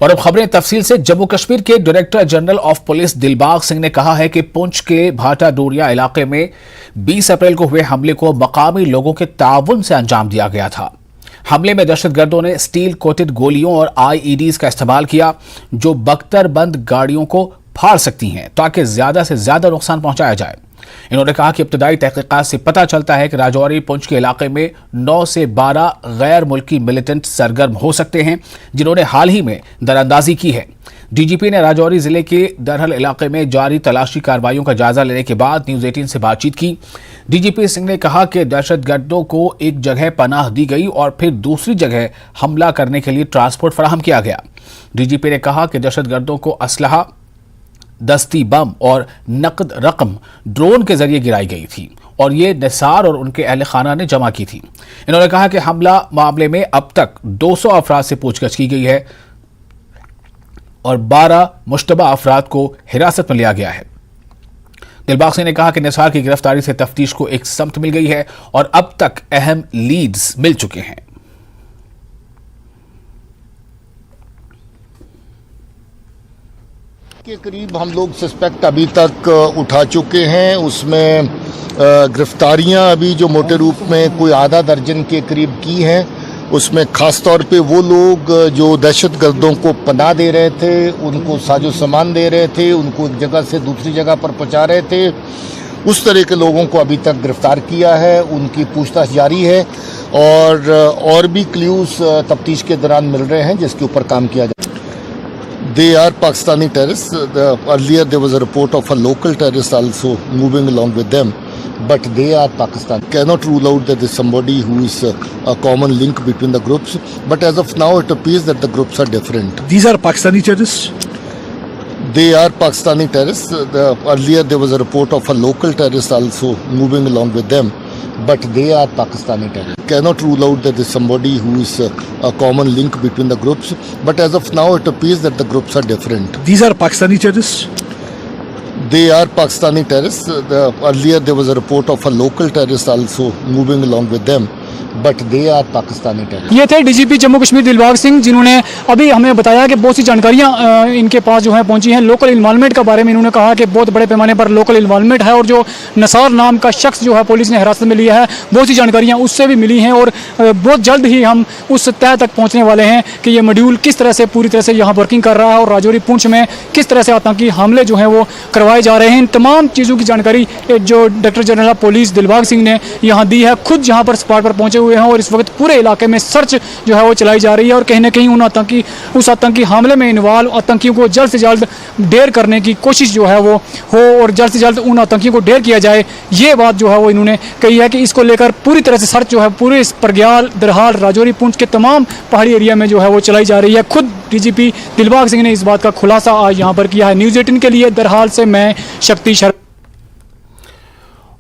और अब खबरें तफसील से। जम्मू कश्मीर के director general of police Dilbag Singh ने कहा है कि पुंछ के भाटा डोरिया इलाके में 20 अप्रैल को हुए हमले को मकामी लोगों के ताउन से अंजाम दिया गया था। हमले में दहशतगर्दों ने स्टील कोटेड गोलियों और आईईडीज का इस्तेमाल किया जो बख्तरबंद गाड़ियों को फाड़ सकती हैं ताकि ज्यादा से ज्यादा नुकसान पहुंचाया जाए। इन्होंने कहा कि इब्तदाई तहकीकात से पता चलता है कि राजौरी पुंछ के इलाके में 9 से 12 गैर मुल्की मिलिटेंट सरगर्म हो सकते हैं जिन्होंने हाल ही में दरअंदाजी की है। डीजीपी ने राजौरी जिले के दरहल इलाके में जारी तलाशी कार्रवाइयों का जायजा लेने के बाद न्यूज 18 से बातचीत की। डीजीपी सिंह ने कहा कि दहशतगर्दों को एक जगह पनाह दी गई और फिर दूसरी जगह हमला करने के लिए ट्रांसपोर्ट फराहम किया गया। डीजीपी ने कहा कि दहशतगर्दों को असलहा, दस्ती बम और नकद रकम ड्रोन के जरिए गिराई गई थी और ये निसार और उनके अहल खाना ने जमा की थी। इन्होंने कहा कि हमला मामले में अब तक 200 अफराद से पूछताछ की गई है और 12 मुश्तबा अफराद को हिरासत में लिया गया है। दिलबाग सिंह ने कहा कि निसार की गिरफ्तारी से तफ्तीश को एक समत मिल गई है और अब तक अहम लीड्स मिल चुके हैं। के करीब हम लोग सस्पेक्ट अभी तक उठा चुके हैं। उसमें गिरफ्तारियां अभी जो मोटे रूप में कोई आधा दर्जन के करीब की हैं। उसमें ख़ास तौर पे वो लोग जो दहशतगर्दों को पनाह दे रहे थे, उनको साजो सामान दे रहे थे, उनको एक जगह से दूसरी जगह पर पहुंचा रहे थे, उस तरह के लोगों को अभी तक गिरफ्तार किया है। उनकी पूछताछ जारी है और भी क्ल्यूज तफ्तीश के दौरान मिल रहे हैं जिसके ऊपर काम किया जाए। They are Pakistani terrorists. Earlier there was a report of a local terrorist also moving along with them, but they are Pakistan. Cannot rule out that there is somebody who is a common link between the groups, but as of now it appears that the groups are different. These are Pakistani terrorists? They are Pakistani terrorists. Earlier there was a report of a local terrorist also moving along with them, but they are Pakistani terrorists. Cannot rule out that there is somebody who is a common link between the groups, but as of now it appears that the groups are different. These are Pakistani terrorists? They are Pakistani terrorists. Earlier there was a report of a local terrorist also moving along with them, but they are Pakistani terrorists. ये थे DGP Jammu Kashmir Dilbag Singh जिन्होंने अभी हमें बताया कि बहुत सी जानकारियां इनके पास जो है पहुंची हैं। लोकल इन्वॉल्वमेंट के बारे में इन्होंने कहा कि बहुत बड़े पैमाने पर लोकल इन्वॉल्वमेंट है और जो नसार नाम का शख्स जो है पुलिस ने हिरासत में लिया है, बहुत सी जानकारियां उससे भी मिली हैं और बहुत जल्द ही हम उस तय तक पहुँचने वाले हैं कि ये मॉड्यूल किस तरह से पूरी तरह से यहाँ वर्किंग कर रहा है और राजौरी पुंछ में किस तरह से आतंकी हमले जो हैं वो करवाए जा रहे हैं। इन तमाम चीज़ों की जानकारी जो director general of police Dilbag Singh ने यहाँ दी है। खुद यहाँ पर स्पॉट पर पहुँचे हुए हैं और इस वक्त पूरे इलाके में सर्च जो है वो चलाई जा रही है और कहीं ना कहीं उस आतंकी हमले में इन्वॉल्व आतंकियों को जल्द से जल्द ढेर करने की कोशिश जो है वो हो और जल्द से जल्द उन आतंकियों को ढेर किया जाए। ये बात जो है वो इन्होंने कही है कि इसको लेकर पूरी तरह से सर्च जो है पूरे परग्याल, दरहाल, राजौरी, पुंछ के तमाम पहाड़ी एरिया में जो है वो चलाई जा रही है। खुद डीजीपी दिलबाग सिंह ने इस बात का खुलासा आज यहाँ पर किया है। न्यूज़ 18 के लिए दरहाल से मैं शक्ति शर्मा।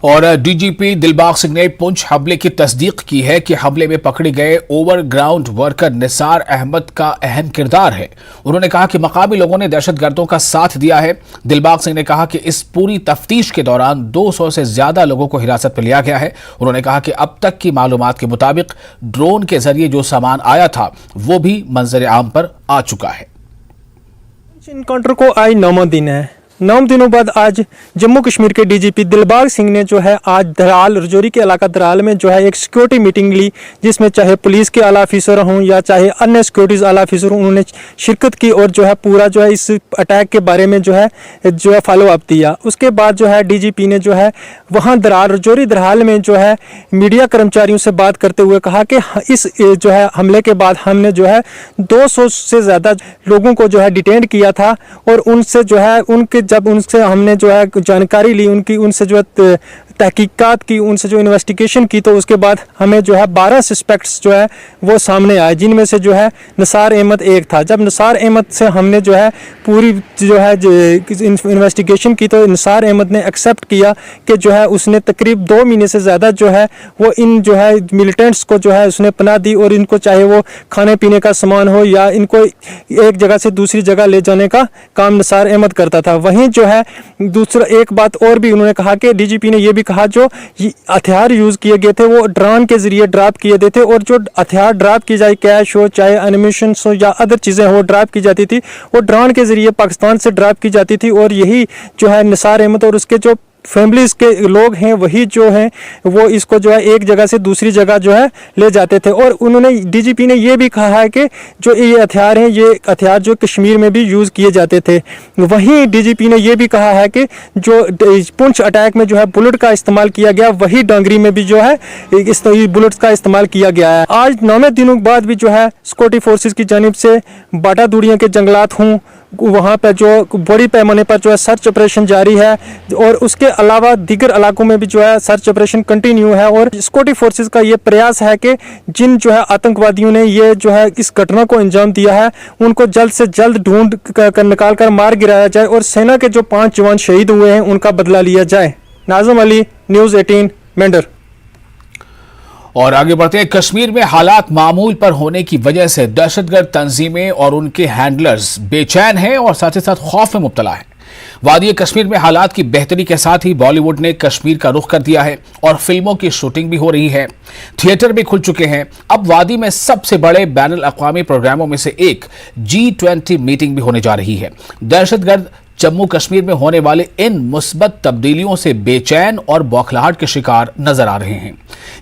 और डीजीपी दिलबाग सिंह ने पुंछ हमले की तस्दीक की है कि हमले में पकड़े गए ओवरग्राउंड वर्कर निसार अहमद का अहम किरदार है। उन्होंने कहा कि मकामी लोगों ने दहशतगर्दों का साथ दिया है। दिलबाग सिंह ने कहा कि इस पूरी तफ्तीश के दौरान 200 से ज्यादा लोगों को हिरासत में लिया गया है। उन्होंने कहा कि अब तक की मालूमात के मुताबिक ड्रोन के जरिए जो सामान आया था वो भी मंजर आम पर आ चुका है। इनकाउंटर को आज 9वां दिन है। 9 दिनों बाद आज जम्मू कश्मीर के डीजीपी दिलबाग सिंह ने जो है आज दराल, राजौरी के इलाका दराल में जो है एक सिक्योरिटी मीटिंग ली जिसमें चाहे पुलिस के आला ऑफिसर हों या चाहे अन्य सिक्योरिटीज़ आला ऑफिसर हों, उन्होंने शिरकत की और जो है पूरा जो है इस अटैक के बारे में जो है फॉलो अप दिया। उसके बाद जो है डीजीपी ने जो है वहाँ दराल, राजौरी दराल में जो है मीडिया कर्मचारियों से बात करते हुए कहा कि इस जो है हमले के बाद हमने जो है 200 से ज़्यादा लोगों को जो है डिटेन किया था और उनसे जो है जब उनसे हमने जो है जानकारी ली, उनसे जो है तहकीकात की, उनसे जो इन्वेस्टिगेशन की, तो उसके बाद हमें जो है 12 सस्पेक्ट्स जो है वो सामने आए जिनमें से जो है निसार अहमद एक था। जब निसार अहमद से हमने जो है पूरी जो है इन्वेस्टिगेशन की तो निसार अहमद ने एक्सेप्ट किया कि जो है उसने तकरीब 2 महीने से ज़्यादा जो है वो इन जो है मिलिटेंट्स को जो है उसने पनाह दी और इनको चाहे वो खाने पीने का सामान हो या इनको एक जगह से दूसरी जगह ले जाने का काम निसार अहमद करता था। वहीं जो है दूसरा एक बात और भी उन्होंने कहा कि डीजीपी ने यह भी कहा जो हथियार यूज़ किए गए थे वो ड्रोन के ज़रिए ड्रॉप किए गए थे, और जो हथियार ड्रॉप की जाए, कैश हो चाहे एनिमेशन हो या अदर चीज़ें हो, ड्रॉप की जाती थी वो ड्रोन के ज़रिए पाकिस्तान से ड्रॉप की जाती थी। और यही जो है निसार अहमद और उसके जो फैमिलीज़ के लोग हैं वही जो हैं वो इसको जो है एक जगह से दूसरी जगह जो है ले जाते थे। और उन्होंने डीजीपी ने ये भी कहा है कि जो ये हथियार हैं ये हथियार जो कश्मीर में भी यूज़ किए जाते थे। वहीं डीजीपी ने ये भी कहा है कि जो पुंछ अटैक में जो है बुलेट का इस्तेमाल किया गया वही डांगरी में भी जो है इस बुलेट्स का इस्तेमाल किया गया है। आज 9वें दिनों बाद भी जो है सिक्योरिटी फोर्सेस की जानिब से बाटा दूड़ियाँ के जंगलात हों वहाँ पर जो बड़ी पैमाने पर जो है सर्च ऑपरेशन जारी है, और उसके अलावा दीगर इलाकों में भी जो है सर्च ऑपरेशन कंटिन्यू है। और सिक्योरिटी फोर्सेस का ये प्रयास है कि जिन जो है आतंकवादियों ने ये जो है इस घटना को अंजाम दिया है उनको जल्द से जल्द ढूंढ कर निकाल कर मार गिराया जाए, और सेना के जो 5 जवान शहीद हुए हैं उनका बदला लिया जाए। नाज़िम अली, न्यूज़ 18, मेंढर। और आगे बढ़ते हैं। कश्मीर में हालात मामूल पर होने की वजह से दहशतगर्द तंजीमें और उनके हैंडलर्स बेचैन हैं और साथ ही साथ खौफ में मुब्तला हैं। वादी कश्मीर में हालात की बेहतरी के साथ ही बॉलीवुड ने कश्मीर का रुख कर दिया है और फिल्मों की शूटिंग भी हो रही है, थिएटर भी खुल चुके हैं। अब वादी में सबसे बड़े बैनुल अक़वामी प्रोग्रामों में से एक G20 मीटिंग भी होने जा रही है। दहशतगर्द जम्मू कश्मीर में होने वाले इन मुस्बत तब्दीलियों से बेचैन और बौखलाहट के शिकार नजर आ रहे हैं।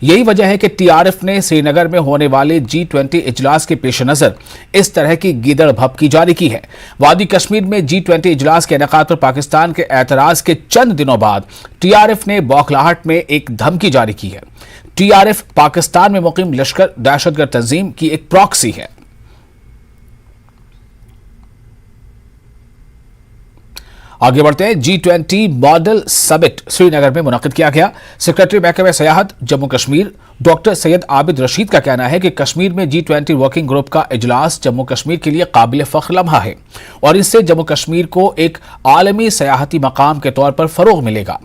यही वजह है कि टीआरएफ ने श्रीनगर में होने वाले G20 इजलास के पेश नजर इस तरह की गीदड़ भपकी जारी की है। वादी कश्मीर में G20 इजलास के इनेकाद पर पाकिस्तान के एतराज के चंद दिनों बाद टीआरएफ ने बौखलाहट में एक धमकी जारी की है। टीआरएफ पाकिस्तान में मुकीम लश्कर दहशतगर्द तंजीम की एक प्रॉक्सी है। आगे बढ़ते हैं। G20 मॉडल समिट श्रीनगर में मुनक़िद किया गया। सेक्रेटरी महकमे सयाहत जम्मू कश्मीर डॉक्टर सैयद आबिद रशीद का कहना है कि कश्मीर में G20 वर्किंग ग्रुप का इजलास जम्मू कश्मीर के लिए काबिल फ़ख्र लम्हा है और इससे जम्मू कश्मीर को एक आलमी सयाहती मकाम के तौर पर फ़रोग़ मिलेगा।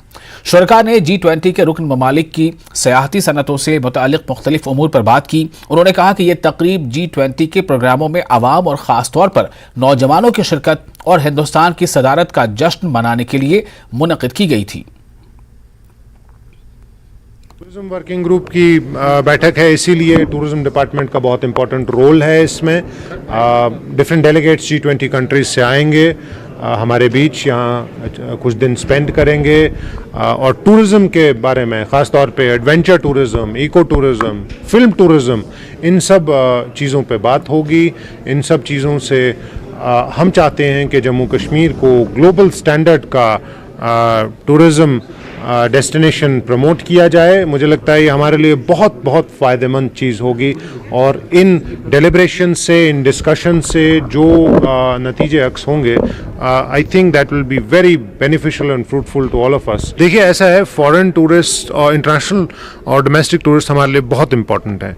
शुरका ने G20 के रुकन ममालिक की सयाहती सनतों से मुतालिक मुख्तलिफ उमूर पर बात की। उन्होंने कहा कि यह तकरीब G20 के प्रोग्रामों में आवाम और ख़ास तौर पर नौजवानों की शिरकत और हिंदुस्तान की सदारत का जश्न मनाने के लिए मुनक़िद की गई थी। टूरिज्म वर्किंग ग्रुप की बैठक है, इसीलिए टूरिज्म डिपार्टमेंट का बहुत इंपॉर्टेंट रोल है इसमें। डिफरेंट डेलीगेट्स G20 कंट्रीज से आएंगे हमारे बीच, यहाँ कुछ दिन स्पेंड करेंगे और टूरिज्म के बारे में ख़ास तौर पे adventure tourism, eco tourism, film tourism, इन सब चीज़ों पे बात होगी। इन सब चीज़ों से हम चाहते हैं कि जम्मू कश्मीर को ग्लोबल स्टैंडर्ड का टूरिज्म डेस्टिनेशन प्रमोट किया जाए। मुझे लगता है ये हमारे लिए बहुत बहुत फ़ायदेमंद चीज़ होगी और इन डेलिब्रेशन से, इन डिस्कशन से जो नतीजे अक्स होंगे, I think that will be very beneficial and fruitful to all of us. देखिए, ऐसा है, फॉरेन टूरिस्ट और इंटरनेशनल और डोमेस्टिक टूरिस्ट हमारे लिए बहुत इंपॉर्टेंट है।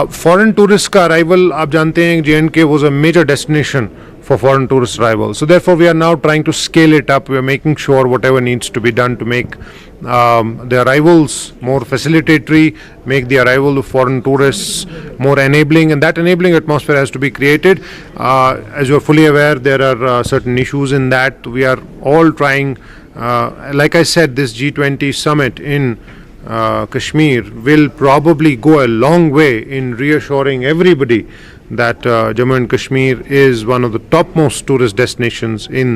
फॉरेन टूरिस्ट का अराइवल, आप जानते हैं, J&K was a major destination for foreign tourist arrival. So therefore we are now trying to scale it up. We are making sure whatever needs to be done to make the arrivals more facilitatory, make the arrival of foreign tourists more enabling, and that enabling atmosphere has to be created. As you are fully aware, there are certain issues in that. We are all trying, like I said, this G20 summit in Kashmir will probably go a long way in reassuring everybody that Jammu and Kashmir is one of the topmost tourist destinations in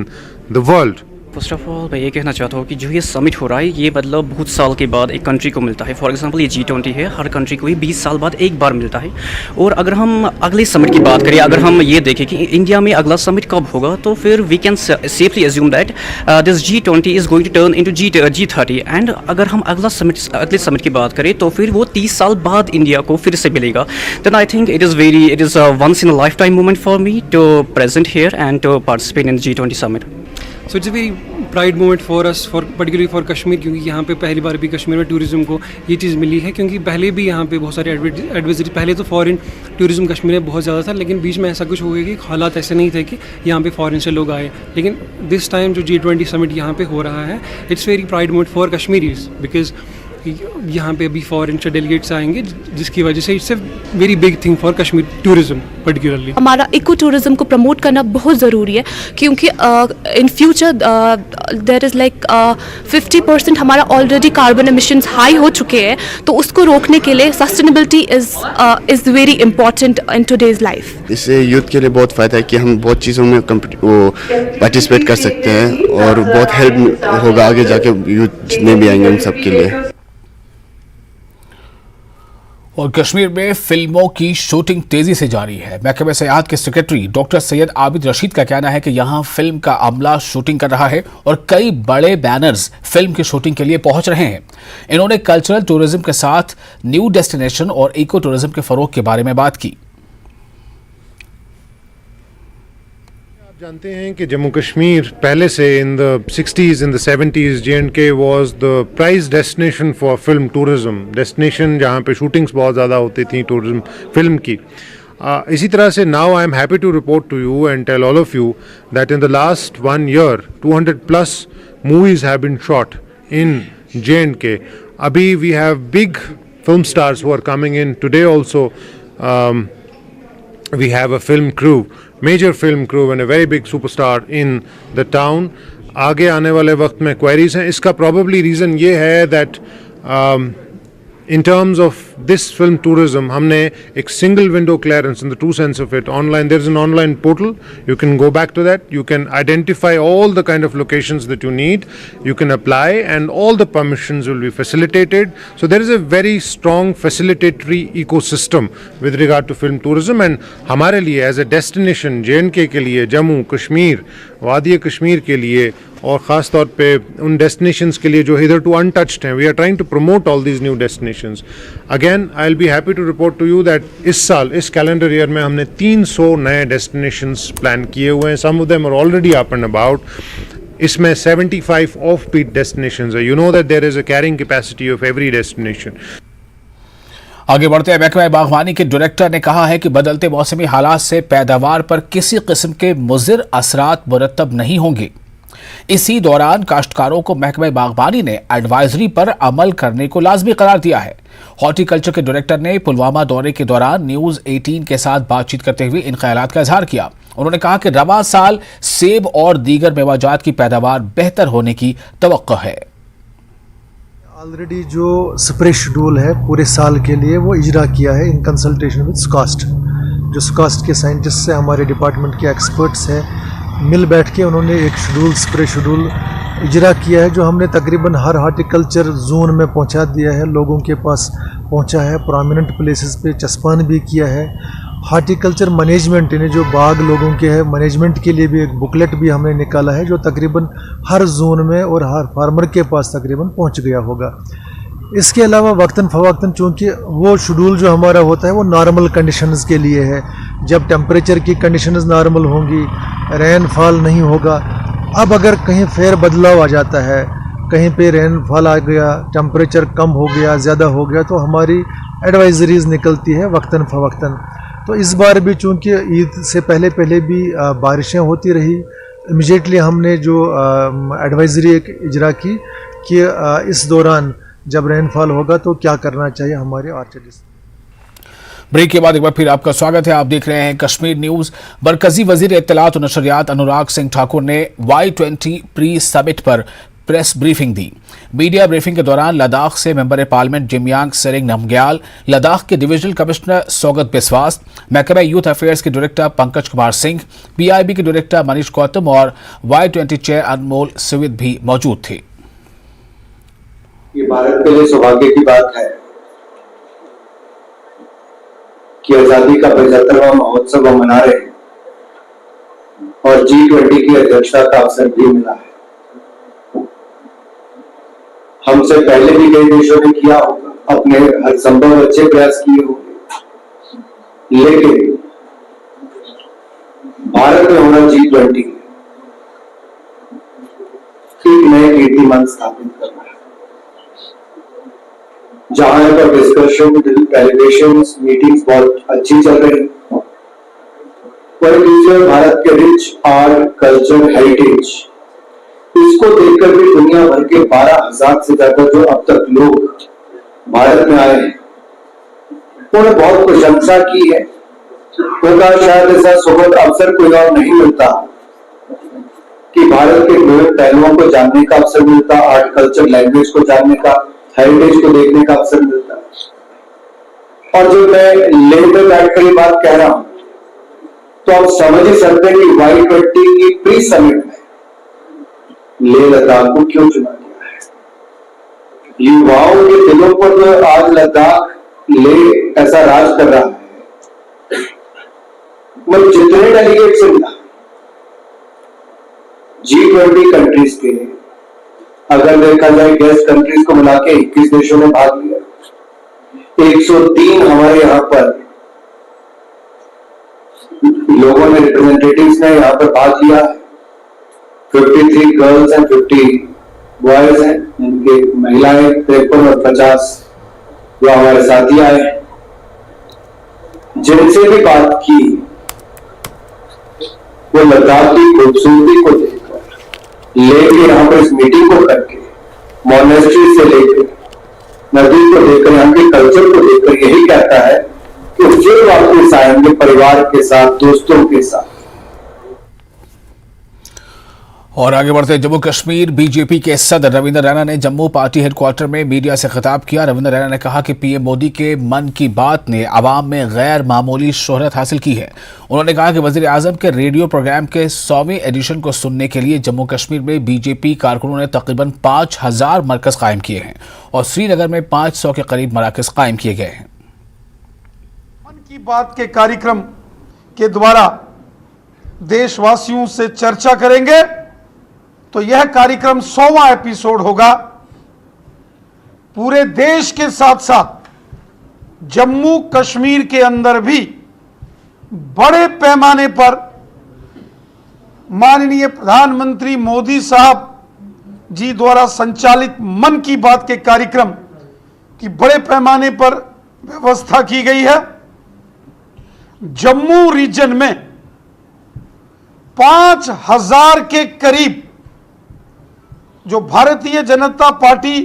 the world. First of all मैं ये कहना चाहता हूँ कि जो ये summit हो रहा है ये मतलब बहुत साल के बाद एक कंट्री को मिलता है। फॉर एग्जांपल ये G20 है, हर कंट्री को ये 20 साल बाद एक बार मिलता है। और अगर हम अगले समिट की बात करें, अगर हम ये देखें कि इंडिया में अगला समिट कब होगा, तो फिर we can safely assume that this G20 is going to turn into G30। And अगर हम अगले समिट की बात करें तो फिर वो 30 साल बाद इंडिया को फिर से मिलेगा। Then I think it is once in a life time moment for me to present here and to participate in G20 summit. So it's a very pride moment for us, for particularly for Kashmir, क्योंकि यहाँ पे पहली बार भी कश्मीर में tourism को ये चीज़ मिली है। क्योंकि पहले भी यहाँ पे बहुत सारे एडवाइजरी, पहले तो फॉरेन टूरिज़्म कश्मीर में बहुत ज़्यादा था, लेकिन बीच में ऐसा कुछ हो गया कि हालात ऐसे नहीं थे कि यहाँ पे फॉरेन से लोग आए। लेकिन दिस टाइम जो G20 समिट यहाँ पे हो रहा है, it's very pride moment for Kashmiris, because कि यहाँ पे अभी फॉरेन से डेलीगेट्स आएंगे, जिसकी वजह से it's a very big thing for Kashmir tourism particularly. हमारा इको टूरिज्म को प्रमोट करना बहुत ज़रूरी है, क्योंकि in future there is like 50% हमारा ऑलरेडी कार्बन एमिशंस हाई हो चुके हैं, तो उसको रोकने के लिए sustainability is very important in today's life. इससे यूथ के लिए बहुत फ़ायदा है कि हम बहुत चीज़ों में पार्टिसिपेट कर सकते हैं और बहुत हेल्प होगा आगे जाके यूथ जितने भी आएंगे उन सब के लिए। और कश्मीर में फिल्मों की शूटिंग तेजी से जारी है। महकमे सयाहत के सेक्रेटरी डॉक्टर सैयद आबिद रशीद का कहना है कि यहां फिल्म का अमला शूटिंग कर रहा है और कई बड़े बैनर्स फिल्म की शूटिंग के लिए पहुंच रहे हैं। इन्होंने कल्चरल टूरिज्म के साथ न्यू डेस्टिनेशन और इको टूरिज्म के फरोग के बारे में बात की। आप जानते हैं कि जम्मू कश्मीर पहले से in the 60s in the 70s J&K was the prize destination for film tourism, destination जहां पे शूटिंग्स बहुत ज़्यादा होती थी टूरिज्म फिल्म की। इसी तरह से now I am happy to report to you and tell all of you that in the last 1 year 200+ movies have been shot in J&K। अभी we have big film stars who are coming in today also. We have a film crew, major film crew and a very big superstar in the town. आगे आने वाले वक्त में queries हैं। इसका probably reason ये है that in terms of this film tourism हमने एक single window clearance in the true sense of it online. There is an online portal, you can go back to that, you can identify all the kind of locations that you need, you can apply and all the permissions will be facilitated. So there is a very strong facilitatory ecosystem with regard to film tourism and हमारे लिए as a destination J&K के लिए, जम्मू कश्मीर, वादी कश्मीर के लिए और ख़ास तौर पे उन डेस्टिनेशंस के लिए जो इधर टू अनटच्ड हैं, we are trying to promote all these new destinations. Again I will be happy to report to you that इस साल इस कैलेंडर ईयर में हमने 300 नए डेस्टिनेशंस प्लान किए हुए हैं। Some of them are already up and about. इसमें 75 ऑफ बीट डेस्टिनेशंस है। You know that there is a carrying capacity of every destination. आगे बढ़ते हैं, महकमा बागवानी के डायरेक्टर ने कहा है कि बदलते मौसमी हालात से पैदावार पर किसी किस्म के मुज़िर असरात मुरतब नहीं होंगे। इसी दौरान काश्तकारों को महकमा बागवानी ने एडवाइजरी पर अमल करने को लाजमी करार दिया है। हॉर्टिकल्चर के डायरेक्टर ने पुलवामा दौरे के दौरान न्यूज़ 18 के साथ बातचीत करते हुए इन ख्यालात का इजहार किया। उन्होंने कहा कि रवा साल सेब और दीगर मेवाजात की पैदावार बेहतर होने की तवक्को है। ऑलरेडी जो स्प्रे शेड्यूल है पूरे साल के लिए वो इजरा किया है इन कंसल्टेशन विद स्कास्ट। जो स्कास्ट के साइंटिस्ट हैं, हमारे डिपार्टमेंट के एक्सपर्ट्स हैं, मिल बैठ के उन्होंने एक शेड्यूल स्प्रे शेड्यूल इजरा किया है, जो हमने तकरीबन हर हार्टिकल्चर जोन में पहुंचा दिया है, लोगों के पास पहुंचा है, प्रोमिनेंट प्लेसेस पे चस्पान भी किया है। हार्टिकल्चर मैनेजमेंट यानी जो बाग लोगों के हैं मैनेजमेंट के लिए भी एक बुकलेट भी हमने निकाला है, जो तकरीबन हर जोन में और हर फार्मर के पास तकरीबन पहुंच गया होगा। इसके अलावा वक्तन फ़वक्तन चूँकि वो शेड्यूल जो हमारा होता है वो नॉर्मल कंडीशंस के लिए है, जब टेम्परेचर की कंडीशंस नॉर्मल होंगी, रेनफॉल नहीं होगा। अब अगर कहीं फेर बदलाव आ जाता है, कहीं पे रेनफॉल आ गया, टेम्परेचर कम हो गया, ज़्यादा हो गया, तो हमारी एडवाइजरीज निकलती है वक्तन फ़वक्तन। तो इस बार भी चूँकि ईद से पहले भी बारिशें होती रही, इमीडिएटली हमने जो एडवाइजरी एक इजरा की कि इस दौरान जब रेनफॉल होगा तो क्या करना चाहिए हमारे आर्चरिस्ट। ब्रेक के बाद एक बार फिर आपका स्वागत है। आप देख रहे हैं कश्मीर न्यूज। मरकजी वजीर इत्तलात और नशरियात अनुराग सिंह ठाकुर ने Y20 प्री समिट पर प्रेस ब्रीफिंग दी। मीडिया ब्रीफिंग के दौरान लद्दाख से मेंबर पार्लियामेंट जिमयांग सेरिंग नमग्याल, लद्दाख के डिविजनल कमिश्नर सौगत बिस्वास, महकमा यूथ अफेयर्स के डायरेक्टर पंकज कुमार सिंह, PIB के डायरेक्टर मनीष गौतम और Y20 चेयर अनमोल सिविद भी मौजूद थे। ये भारत के लिए सौभाग्य की बात है कि आजादी का 75वां महोत्सव हम मना रहे हैं और G20 की अध्यक्षता का अवसर भी मिला है। हमसे पहले भी कई देशों ने किया होगा, अपने हर संभव अच्छे प्रयास किए होंगे, लेकिन भारत में होना G20 एक नए कीर्तिमान स्थापित करना है, जहां पर डिस्कशन, डेलीगेशंस, मीटिंग्स बहुत अच्छी चल रही है। पर दूसरे भारत के रिच आर्ट, कल्चर, हेरिटेज, इसको देखकर भी दुनिया भर के 12,000 से ज्यादा जो अब तक लोग भारत में आए हैं, उन्होंने बहुत प्रशंसा की है। उनका शायद ऐसा सुखद अवसर कोई और नहीं मिलता कि भारत के विभिन्न पहलुओं को जानने का अवसर मिलता, आर्ट कल्चर लैंग्वेज को जानने का, हेरिटेज को देखने का अवसर मिलता। और जब मैं लेह में बैठकर ये बात कह रहा हूं तो आप समझ ही सकते हैं कि Y20 की प्री समिट में लेह लद्दाख को क्यों चुना गया है। युवाओं के दिलों पर तो आज लद्दाख लेह ऐसा राज कर रहा है। मैं जितने डेलीगेट से मिला G20 कंट्रीज के, अगर देखा जाए गेस्ट कंट्रीज को मिला के 21 देशों ने भाग लिया। 103 हमारे यहां पर लोगों ने, रिप्रेजेंटेटिव्स ने यहां पर भाग लिया है। 53 गर्ल्स एंड 50 बॉयज हैं, इनके महिलाएं 53 और 50 जो हमारे साथी आए, जिनसे भी बात की वो लद्दाख की खूबसूरती को देखकर, लेके यहाँ पर इस मीटिंग को करके, मॉनेस्ट्री से लेकर नदी को देखकर, यहाँ के कल्चर को देखकर यही कहता है कि फिर वापस आएंगे परिवार के साथ, दोस्तों के साथ। और आगे बढ़ते जम्मू कश्मीर बीजेपी के सदर रविंद्र रैना ने जम्मू पार्टी हेडक्वार्टर में मीडिया से खिताब किया। रविंद्र रैना ने कहा कि पीएम मोदी के मन की बात ने आवाम में गैर मामूली शोहरत हासिल की है। उन्होंने कहा कि वजीर आजम के रेडियो प्रोग्राम के 100वें एडिशन को सुनने के लिए जम्मू कश्मीर में बीजेपी कारकुनों ने तकरीबन 5000 मरकज कायम किए हैं और श्रीनगर में 500 के करीब मराकज कायम किए गए हैं। मन की बात के कार्यक्रम के द्वारा देशवासियों से चर्चा करेंगे तो यह कार्यक्रम 100वां एपिसोड होगा। पूरे देश के साथ साथ जम्मू कश्मीर के अंदर भी बड़े पैमाने पर माननीय प्रधानमंत्री मोदी साहब जी द्वारा संचालित मन की बात के कार्यक्रम की बड़े पैमाने पर व्यवस्था की गई है। जम्मू रीजन में 5000 के करीब जो भारतीय जनता पार्टी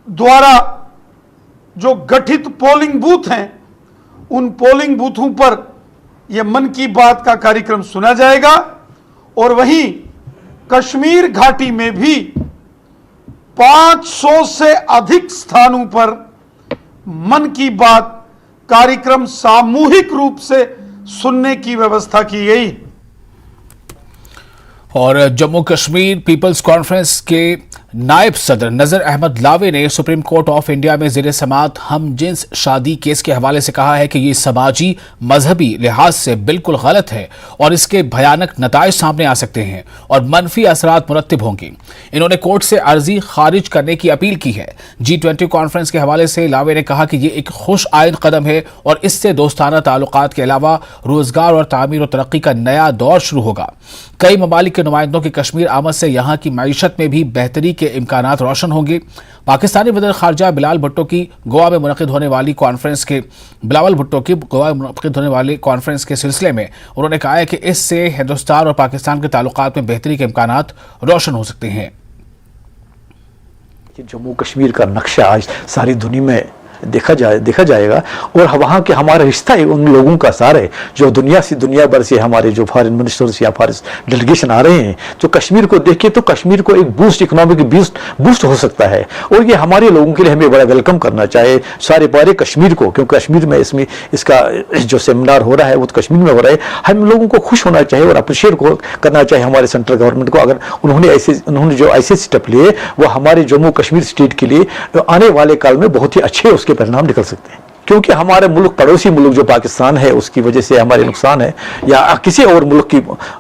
द्वारा जो गठित पोलिंग बूथ हैं, उन पोलिंग बूथों पर यह मन की बात का कार्यक्रम सुना जाएगा। और वहीं कश्मीर घाटी में भी 500 से अधिक स्थानों पर मन की बात कार्यक्रम सामूहिक रूप से सुनने की व्यवस्था की गई। और जम्मू कश्मीर पीपल्स कॉन्फ्रेंस के नायब सदर नजर अहमद लावे ने सुप्रीम कोर्ट ऑफ इंडिया में ज़ेरे समाअत हम जिन्स शादी केस के हवाले से कहा है कि ये समाजी मजहबी लिहाज से बिल्कुल गलत है और इसके भयानक नताइज सामने आ सकते हैं और मनफी असरात मुरत्तिब होंगे। इन्होंने कोर्ट से अर्जी खारिज करने की अपील की है। G20 कॉन्फ्रेंस के हवाले से लावे ने कहा कि ये एक खुश आइंद कदम है और इससे दोस्ताना ताल्लुकात के अलावा रोजगार और तामीर और तरक्की का नया दौर शुरू होगा। कई ममालिक के नुमाइंदों की कश्मीर आमद से यहाँ की मईशत में भी बेहतरी के इम्कानात रोशन होंगे। पाकिस्तानी वज़ीर ख़ारजा बिलावल भुट्टो की गोवा में मुनक़िद होने वाली कॉन्फ्रेंस के सिलसिले में उन्होंने कहा है कि इससे हिंदुस्तान और पाकिस्तान के ताल्लुकात में बेहतरी के इम्कानात रोशन हो सकते हैं। जम्मू कश्मीर का नक्शा आज सारी दुनिया में देखा जाएगा और वहाँ के हमारा रिश्ता उन लोगों का सार है जो दुनिया भर से हमारे जो फॉरेन मिनिस्टर्स या फॉरेन डेलीगेशन आ रहे हैं। तो कश्मीर को देख के तो कश्मीर को एक बूस्ट, इकोनॉमिक बूस्ट हो सकता है और ये हमारे लोगों के लिए हमें बड़ा वेलकम करना चाहिए सारे बारे कश्मीर को, क्योंकि कश्मीर में इसका जो सेमिनार हो रहा है वो तो कश्मीर में हो रहा है। हम लोगों को खुश होना चाहिए और अप्रिशिएट करना चाहिए हमारे सेंट्रल गवर्नमेंट को। अगर उन्होंने जो ऐसे स्टेप लिए वो हमारे जम्मू कश्मीर स्टेट के लिए आने वाले काल में बहुत ही अच्छे उसके परिणाम निकल सकते हैं, क्योंकि हमारे मुल्क, पड़ोसी मुल्क जो पाकिस्तान है उसकी वजह से हमारे नुकसान है या किसी और मुल्क की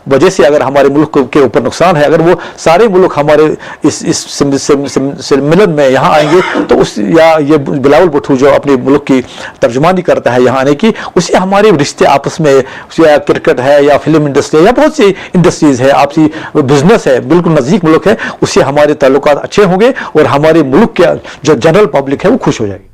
वजह से अगर हमारे मुल्क के ऊपर नुकसान है, अगर वो सारे मुल्क हमारे इस सम्मेलन में यहाँ आएंगे तो उस या ये बिलावल भुट्टो जो अपने मुल्क की तर्जुमानी करता है यहाँ आने की, उससे हमारे रिश्ते आपस में, या क्रिकेट है या फिल्म इंडस्ट्री या बहुत सी इंडस्ट्रीज है, आपसी बिजनेस है, बिल्कुल नज़दीक मुल्क है, उससे हमारे ताल्लुकात अच्छे होंगे और हमारे मुल्क के जो जनरल पब्लिक है वो खुश हो जाएगी।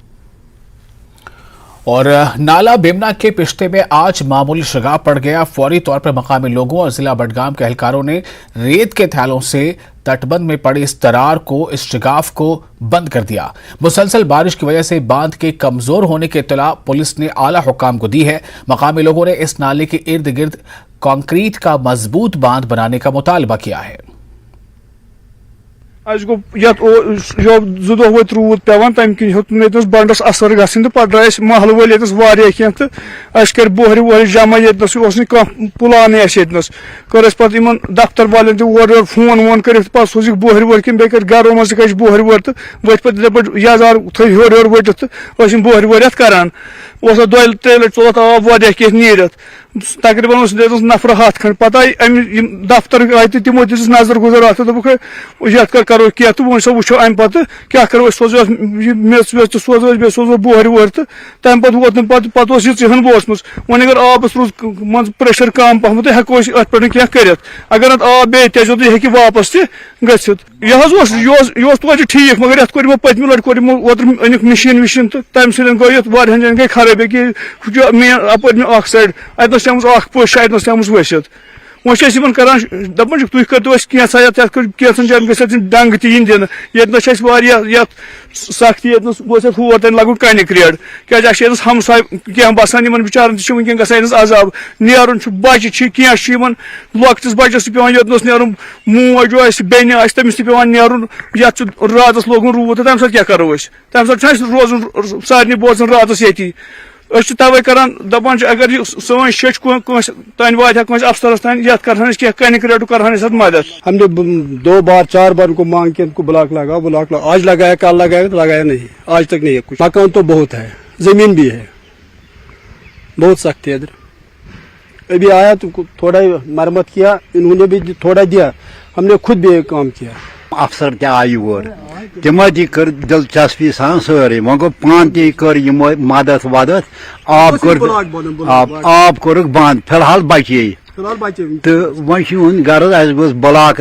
और नाला बेमना के पिश्ते में आज मामूली शगाफ पड़ गया। फौरी तौर पर मकामी लोगों और जिला बडगाम के एहलकारों ने रेत के थैलों से तटबंध में पड़ी इस दरार को, इस शगाफ को बंद कर दिया। मुसलसल बारिश की वजह से बांध के कमजोर होने की इत्तला पुलिस ने आला हुक्काम को दी है। मकामी लोगों ने इस नाले के इर्द गिर्द कंक्रीट का मजबूत बांध बनाने का मुतालबा किया है। आज गो जो 2 दह वो रूद पेवान तम किन हेत बंडस असर गन तो पे महल वल ये तो कर बोहर वोहर जमा ये पुलान कर पे दफ्तर वाले और फोन वोन कर सोजिक बोहर वोहर कि बे गरों मज गई बोहर वोहर तो वत पे याजार थो हर वटित तो बोहर वोहर करान 2-3 लट चोल आब वाह कह नीरत तकरीबन नफर 100 खंड पता दफ्तर आय तो तमो दिस नजर गुजर अत ये करो क्या तो वो वो अम पे क्या करो सोजो मेच वेच तो सोजो बे सोजो बोहर वोहर तो तम पे वोत पे ये चहन बोसम वन अगर आबस रोज मन प्रेशर कम पहम तो हेको पे क्या कर अगर आब बे तेजो तो हे वापस गसित यह तो ठीक मगर ये कोर पतम लट कोर ओतर अनिक मशीन विशीन तो तम सत गई वारियान जन गई खराबी कि मेन अपर अख साइड अतनस पुश अतनस वसित वो करान दपान तुम करो कैंसन जान डंग तीन दिन ये सख्ती हूर तन लगुन कनिक रेड क्या हमसाय क्या बसान इन बिचारन वन गस अजाब नीरन बच्चे क्या लकटिस बच्चस पे योतनस नीरुन मोज बेन तमिस पे नीरुन ये रात लोगुन रूद तम क्या करो तम रोजन सारे बोजन रात ये तवे करान दपान अगर सन शच तान वात अफसरस तान ये कर कनिक रेटू कर मदद। हमने 2 बार 4 बार उनको मांग के उनको ब्लॉक लगा आज लगाया कल लगाया तो लगाया नहीं, आज तक नहीं है कुछ। मकान तो बहुत है, जमीन भी है, बहुत सख्त है इधर। अभी आया तो थोड़ा मरम्मत किया, इन्होंने भी थोड़ा दिया, हमने खुद भी एक काम किया। अफसर क्या आई और तमो कर दिलचस्पी सान सारे वो गो पान कर मदद वदद आब कोर बंद फिलहाल बचे तो वह गर्ज अस गोस ब्लॉक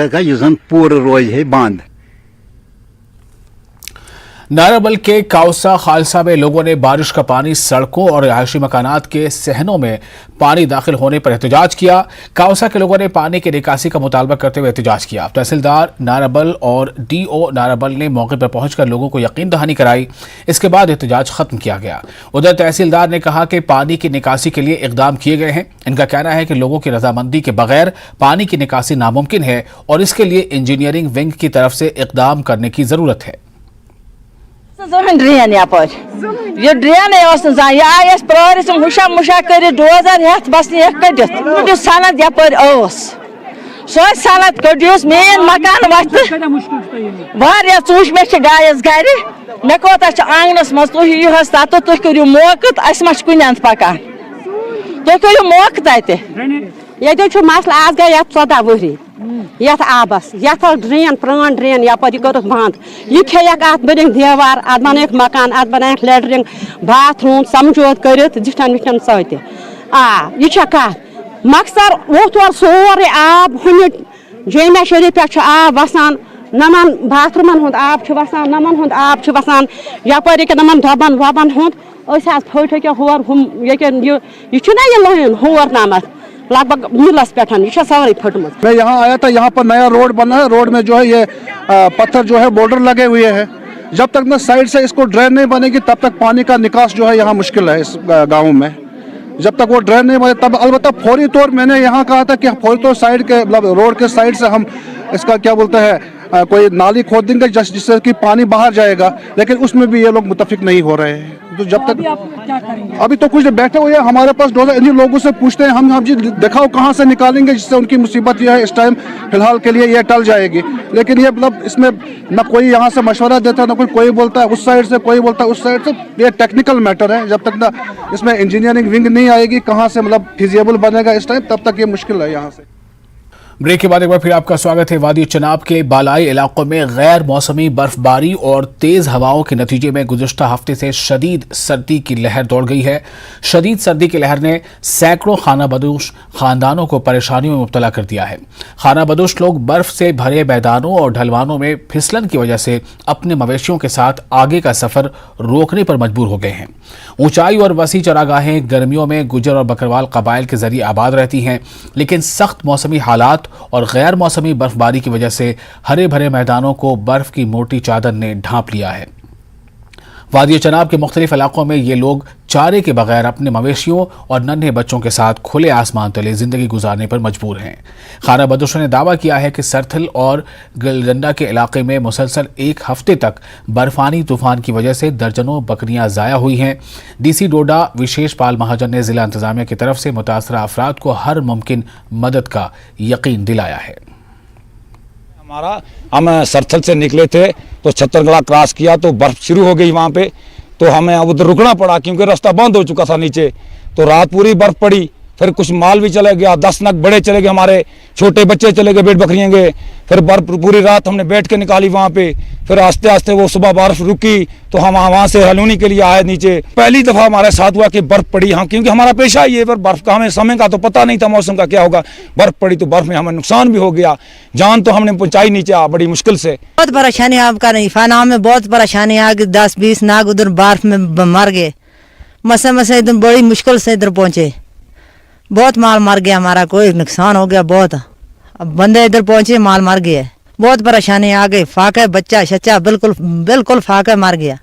पूरे रोज है बंद। नाराबल के काउसा खालसा में लोगों ने बारिश का पानी सड़कों और रिहायशी मकानात के सहनों में पानी दाखिल होने पर एहतजाज किया। काउसा के लोगों ने पानी की निकासी का मुतालबा करते हुए एहतजाज किया। तहसीलदार नाराबल और DO नाराबल ने मौके पर पहुंचकर लोगों को यकीन दहानी कराई। इसके बाद एहतजाज खत्म किया गया। उधर तहसीलदार ने कहा कि पानी की निकासी के लिए इकदाम किए गए हैं। इनका कहना है कि लोगों की रजामंदी के बगैर पानी की निकासी नामुमकिन है और इसके लिए इंजीनियरिंग विंग की तरफ से इकदाम करने की जरूरत है। ड्रेन यप ये ड्रेन यह आय प्रार हुशा मुशा कर डोजर हेत बस कड़ित सनद यप सो सनद कड़ियोस मेन मकान वत चूश मे गायस गर मे कोत आंगनस मज तुह यहस तत तुह करो मौकत अस मा कुन पकान तुह करो मौक तत ये मसल आज गई 14 वहरी ये आबस ये ड्रेन प्रान ड्रेन यप कर बंद यह खेक अत बन देवार अत बन मकान अत बन लेटरिंग बाथरूम समझौत कर जिठन विठन सत यह कत मकसद वो तौर सोरे आब हूं जमिया शरीफ पे आब वसान नमन बाथरूमन हूं आब वसान नमन हूं आब वसान यपर नमन दबन वबन हूं फट हर हम यह लाइन हर नमत लगभग मिलस पे सारे फटमत। मैं यहाँ आया था, यहाँ पर नया रोड बना है, रोड में जो है ये पत्थर जो है बॉर्डर लगे हुए हैं। जब तक ना साइड से इसको ड्रेन नहीं बनेगी तब तक पानी का निकास जो है यहाँ मुश्किल है इस गाँव में। जब तक वो ड्रेन नहीं बने तब अलबत्ता फौरी तौर मैंने यहाँ कहा था कि फौरी तौर साइड के मतलब रोड के साइड से हम इसका क्या बोलते हैं कोई नाली खोद देंगे जिससे कि पानी बाहर जाएगा, लेकिन उसमें भी ये लोग मुतफिक नहीं हो रहे हैं। तो जब तक अभी तो कुछ बैठे हुए हैं हमारे पास डोजर, इन्हीं लोगों से पूछते हैं हम जी दिखाओ कहाँ से निकालेंगे जिससे उनकी मुसीबत यह है इस टाइम फिलहाल के लिए ये टल जाएगी। लेकिन ये मतलब इसमें न कोई यहाँ से मशवरा देता है, न कोई बोलता है उस साइड से, कोई बोलता है उस साइड से। ये टेक्निकल मैटर है, जब तक ना इसमें इंजीनियरिंग विंग नहीं आएगी कहाँ से मतलब फिजिबल बनेगा इस टाइम, तब तक ये मुश्किल है यहाँ से। ब्रेक के बाद एक बार फिर आपका स्वागत है। वादी चनाब के बालाई इलाकों में गैर मौसमी बर्फबारी और तेज हवाओं के नतीजे में गुज़िश्ता हफ्ते से शदीद सर्दी की लहर दौड़ गई है। शदीद सर्दी की लहर ने सैकड़ों खानाबदोश खानदानों को परेशानियों में मुब्तला कर दिया है। खानाबदोश लोग बर्फ से भरे मैदानों और ढलवानों में फिसलन की वजह से अपने मवेशियों के साथ आगे का सफर रोकने पर मजबूर हो गए हैं। ऊंचाई और वसी चरागाहें गर्मियों में गुजर और बकरवाल कबाइल के जरिए आबाद रहती हैं, लेकिन सख्त मौसमी हालात और गैर मौसमी बर्फबारी की वजह से हरे भरे मैदानों को बर्फ की मोटी चादर ने ढांप लिया है। वादी चनाब के मुख्तलिफ इलाकों में ये लोग चारे के बगैर अपने मवेशियों और नन्हे बच्चों के साथ खुले आसमान तले जिंदगी गुजारने पर मजबूर हैं। खानाबदोशों ने दावा किया है कि सरथल और गिलडंडा के इलाके में मुसलसल एक हफ्ते तक बर्फानी तूफान की वजह से दर्जनों बकरियां ज़ाया हुई हैं। डीसी डोडा विशेष पाल महाजन ने जिला इंतजामिया की तरफ से मुतासरा अफराद को हर मुमकिन मदद का यकीन दिलाया है। हम सरथल से निकले थे तो छत्तरगढ़ क्रॉस किया तो बर्फ शुरू हो गई वहाँ पे, तो हमें अब उधर रुकना पड़ा क्योंकि रास्ता बंद हो चुका था नीचे। तो रात पूरी बर्फ पड़ी, फिर कुछ माल भी चले गया, 10 नग बड़े चले गए, हमारे छोटे बच्चे चले गए, भेड़ बकरियाँ गए। फिर बर्फ पूरी रात हमने बैठ के निकाली वहाँ पे। फिर आस्ते आस्ते वो सुबह बर्फ रुकी तो हम वहाँ से हलूनी के लिए आए नीचे। पहली दफ़ा हमारे साथ हुआ कि बर्फ पड़ी, हाँ, क्योंकि हमारा पेशा ही है। पर बर्फ का हमें समय का तो पता नहीं था, मौसम का क्या होगा। बर्फ पड़ी तो बर्फ में हमें नुकसान भी हो गया, जान तो हमने पहुँचाई नीचे बड़ी मुश्किल से। बहुत परेशानी आपका नहीं फाना में, बहुत परेशानी आ गई। 10-20 नाग उधर बर्फ में मर गए। मसे इधर बड़ी मुश्किल से इधर पहुँचे। बहुत माल मर गया हमारा, कोई नुकसान हो गया बहुत। अब बंदे इधर पहुंचे, माल मर गया। बहुत परेशानी आ गई। फाका बच्चा शच्चा बिल्कुल फाका मर गया।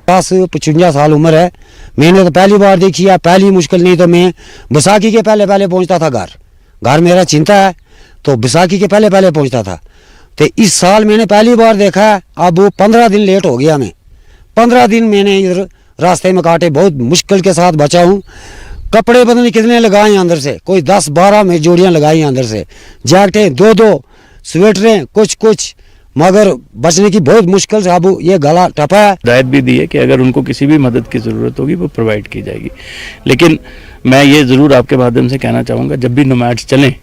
55 साल उम्र है। मैंने तो पहली बार देखी है, पहली मुश्किल नहीं तो मैं बैसाखी के पहले पहुंचता था घर मेरा चिंता है, तो बैसाखी के पहले पहुंचता था। तो इस साल मैंने पहली बार देखा है। अब वो 15 दिन लेट हो गया। मैं 15 दिन मैंने इधर रास्ते में काटे, बहुत मुश्किल के साथ बचा हूँ। कपड़े पता नहीं कितने लगाए अंदर से, कोई 10-12 में जोड़ियां लगाई अंदर से, जैकेटें 2-2, स्वेटरें कुछ, मगर बचने की बहुत मुश्किल से अब ये गला टपा है। हिदायत भी दी है कि अगर उनको किसी भी मदद की ज़रूरत होगी वो प्रोवाइड की जाएगी। लेकिन मैं ये ज़रूर आपके माध्यम से कहना चाहूँगा, जब भी नोमैड्स चलें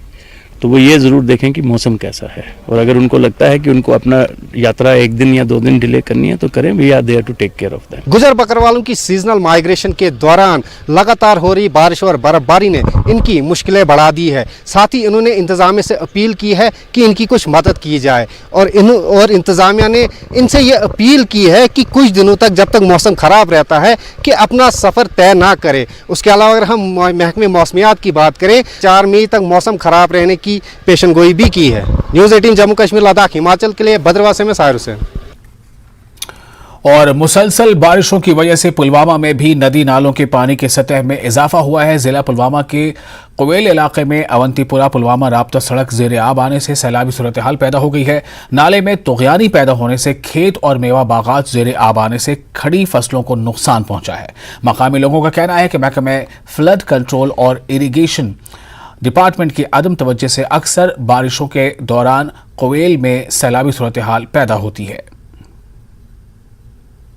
तो वो ये ज़रूर देखें कि मौसम कैसा है, और अगर उनको लगता है कि उनको अपना यात्रा 1 दिन या 2 दिन डिले करनी है तो करें। We are there to take care of that. Gujjar बकरवालों की सीजनल माइग्रेशन के दौरान लगातार हो रही बारिश और बर्फबारी ने इनकी मुश्किलें बढ़ा दी है। साथ ही इन्होंने इंतजामिया से अपील की है कि इनकी कुछ मदद की जाए, और इंतजामिया ने इनसे ये अपील की है कि कुछ दिनों तक, जब तक मौसम ख़राब रहता है, कि अपना सफ़र तय ना करे। उसके अलावा अगर हम महकमे मौसमियात की बात करें, 4 मई तक मौसम ख़राब रहने की पेशन गोई भी की है। न्यूज़ 18 जम्मू कश्मीर लद्दाख हिमाचल के लिए भद्रवाह से मैं साहिर हुसैन। और मुसलसल बारिशों की वजह से पुलवामा में भी नदी नालों के पानी की सतह में इजाफा हुआ है। जिला पुलवामा के कुवेल इलाके में अवंतीपुरा पुलवामा राब्ता सड़क ज़ेरे आब आने से सैलाबी सूरत हाल पैदा हो गई है। नाले में तुग़यानी पैदा होने से खेत और मेवा बागात ज़ेरे आब आने से खड़ी फसलों को नुकसान पहुंचा है। मकामी लोगों का कहना है कि महकमे फ्लड कंट्रोल और इरीगेशन डिपार्टमेंट की अदम तवज्जो से अक्सर बारिशों के दौरान कुवेल में सैलाबी सूरत हाल पैदा होती है।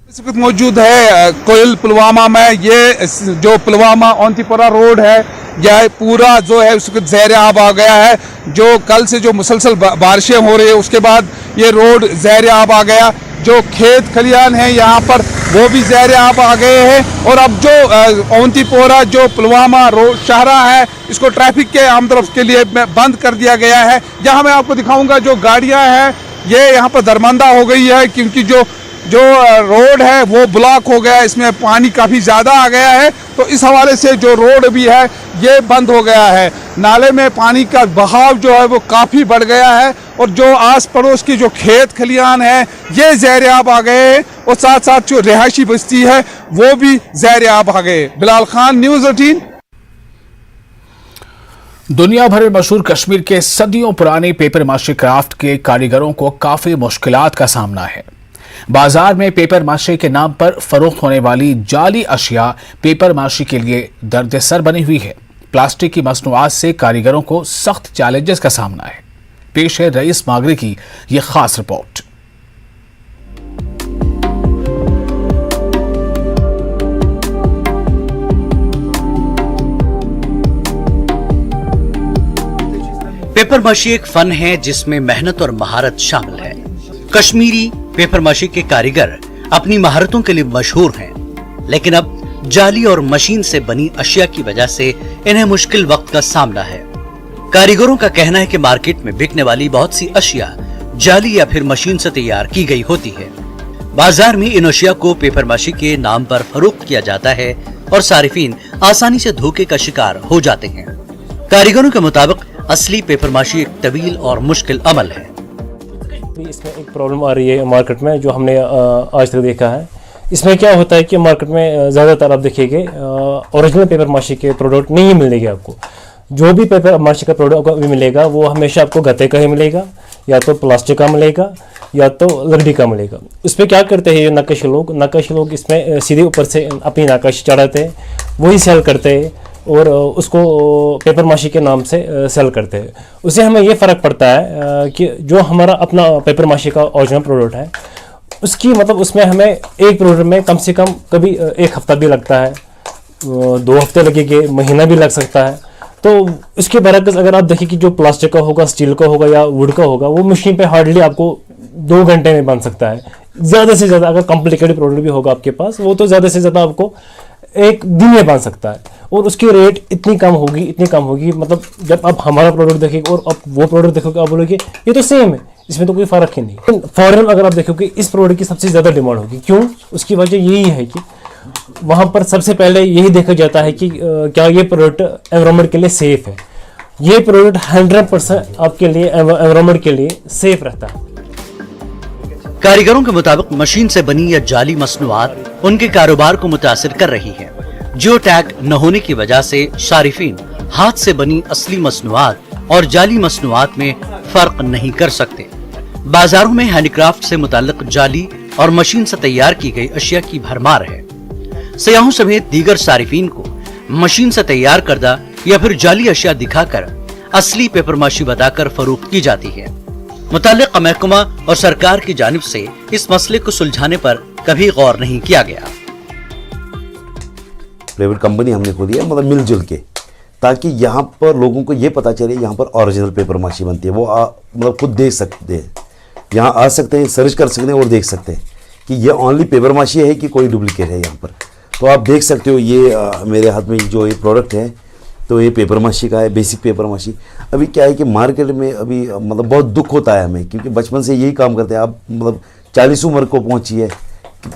इस वक्त मौजूद है कोयल पुलवामा में। ये जो पुलवामा अवंतीपुरा रोड है, यह पूरा जो है उसको ज़ेर आब आ गया है। जो कल से जो मुसलसल बारिशें हो रही है उसके बाद ये रोड ज़ेर आब आ गया। जो खेत खलियान है यहाँ पर वो भी ज़ेर आब आ गए हैं। और अब जो अवंतीपोरा जो पुलवामा रोड शाहरा है, इसको ट्रैफिक के आमदरफ्त के लिए बंद कर दिया गया है। यहाँ मैं आपको दिखाऊंगा, जो गाड़ियाँ हैं ये यहाँ पर दरमंदा हो गई है क्योंकि जो रोड है वो ब्लॉक हो गया है, इसमें पानी काफ़ी ज़्यादा आ गया है। तो इस हवाले से जो रोड भी है ये बंद हो गया है। नाले में पानी का बहाव जो है वो काफ़ी बढ़ गया है, और जो आस पड़ोस की जो खेत खलियान है ये ज़ेर आब आ गए हैं, और साथ साथ जो रिहायशी बस्ती है वो भी ज़ेर आब आ गए। बिलाल खान, न्यूज़ 18। दुनिया भर में मशहूर कश्मीर के सदियों पुराने पेपर माशी क्राफ्ट के कारीगरों को काफ़ी मुश्किलात का सामना है। बाजार में पेपर माशी के नाम पर फरोख्त होने वाली जाली अशिया पेपर माशी के लिए दर्द-ए-सर बनी हुई है। प्लास्टिक की मसनूआत से कारीगरों को सख्त चैलेंजेस का सामना है। पेश है रईस मागरे की यह खास रिपोर्ट। पेपर पेपरमाशी एक फन है जिसमें मेहनत और महारत शामिल है। कश्मीरी पेपरमाशी के कारीगर अपनी महारतों के लिए मशहूर हैं, लेकिन अब जाली और मशीन से बनी अशिया की वजह से इन्हें मुश्किल वक्त का सामना है। कारीगरों का कहना है कि मार्केट में बिकने वाली बहुत सी अशिया जाली या फिर मशीन से तैयार की गई होती है। बाजार में इन अशिया को पेपरमाशी के नाम पर फरोख्त किया जाता है और सारिफीन आसानी से धोखे का शिकार हो जाते हैं। कारीगरों के मुताबिक असली पेपरमाशी एक तवील और मुश्किल अमल है। इसमें एक प्रॉब्लम आ रही है मार्केट में, जो हमने आज तक देखा है। इसमें क्या होता है कि मार्केट में ज़्यादातर आप देखिएगा ओरिजिनल पेपरमाशी के प्रोडक्ट नहीं मिलेंगे आपको। जो भी पेपरमाशी का प्रोडक्ट आपको मिलेगा वो हमेशा आपको गत्ते का ही मिलेगा, या तो प्लास्टिक का मिलेगा या तो लकड़ी का मिलेगा। उस पर क्या करते हैं नक्काशी लोग इसमें सीधे ऊपर से अपनी नक्काशी चढ़ाते हैं, वही सेल करते हैं और उसको पेपरमाशी के नाम से सेल करते हैं। उससे हमें ये फ़र्क पड़ता है कि जो हमारा अपना पेपरमाशी का ओरिजिनल प्रोडक्ट है उसकी मतलब उसमें हमें एक प्रोडक्ट में कम से कम कभी एक हफ्ता भी लगता है, 2 हफ्ते लगेंगे, महीना भी लग सकता है। तो इसके बरक्स अगर आप देखिए कि जो प्लास्टिक का होगा, स्टील का होगा या वुड का होगा, वो मशीन पे हार्डली आपको 2 घंटे में बन सकता है। ज़्यादा से ज़्यादा अगर कॉम्प्लिकेटेड प्रोडक्ट भी होगा आपके पास, वो तो ज़्यादा से ज़्यादा आपको 1 दिन में बन सकता है। और उसकी रेट इतनी कम होगी मतलब जब आप हमारा प्रोडक्ट देखोगे और आप वो प्रोडक्ट देखोगे आप बोलोगे ये तो सेम है, इसमें तो कोई फ़र्क ही नहीं। फॉरेन अगर आप देखोगे इस प्रोडक्ट की सबसे ज़्यादा डिमांड होगी। क्यों? उसकी वजह यही है कि वहाँ पर सबसे पहले यही देखा जाता है कि क्या ये प्रोडक्ट एनवायरनमेंट के लिए सेफ है। ये प्रोडक्ट 100% आपके लिए एनवायरनमेंट के लिए सेफ रहता है। कारीगरों के मुताबिक मशीन से बनी या जाली मसनूआत उनके कारोबार को मुतासिर कर रही है। जियो टैग न होने की वजह से सारिफीन हाथ से बनी असली मसनूआत और जाली मसनूआत में फर्क नहीं कर सकते। बाजारों में हैंडीक्राफ्ट से मुताल्लिक जाली और मशीन से तैयार की गई अशिया की भरमार है। सयाहों समेत दीगर सारिफीन को मशीन से तैयार करदा या फिर जाली अशिया दिखाकर असली पेपरमाशी बताकर फरोख्त की जाती है। मुताल्लिक़ महकमा और सरकार की जानिब से इस मसले को सुलझाने पर कभी गौर नहीं किया गया। प्राइवेट कंपनी हमने खोली है मतलब मिलजुल के, ताकि यहाँ पर लोगों को ये पता चले यहाँ पर ओरिजिनल पेपरमाशी बनती है। वो मतलब खुद देख सकते हैं, यहाँ आ सकते हैं, सर्च कर सकते हैं और देख सकते हैं कि ये ओनली पेपरमाशी है कि कोई डुप्लीकेट है यहाँ पर। तो आप देख सकते हो ये मेरे हाथ में जो ये प्रोडक्ट है तो ये पेपरमाशी का है, बेसिक पेपरमाशी। अभी क्या है कि मार्केट में अभी मतलब बहुत दुख होता है हमें, क्योंकि बचपन से यही काम करते हैं। आप मतलब 40 उम्र को पहुँची है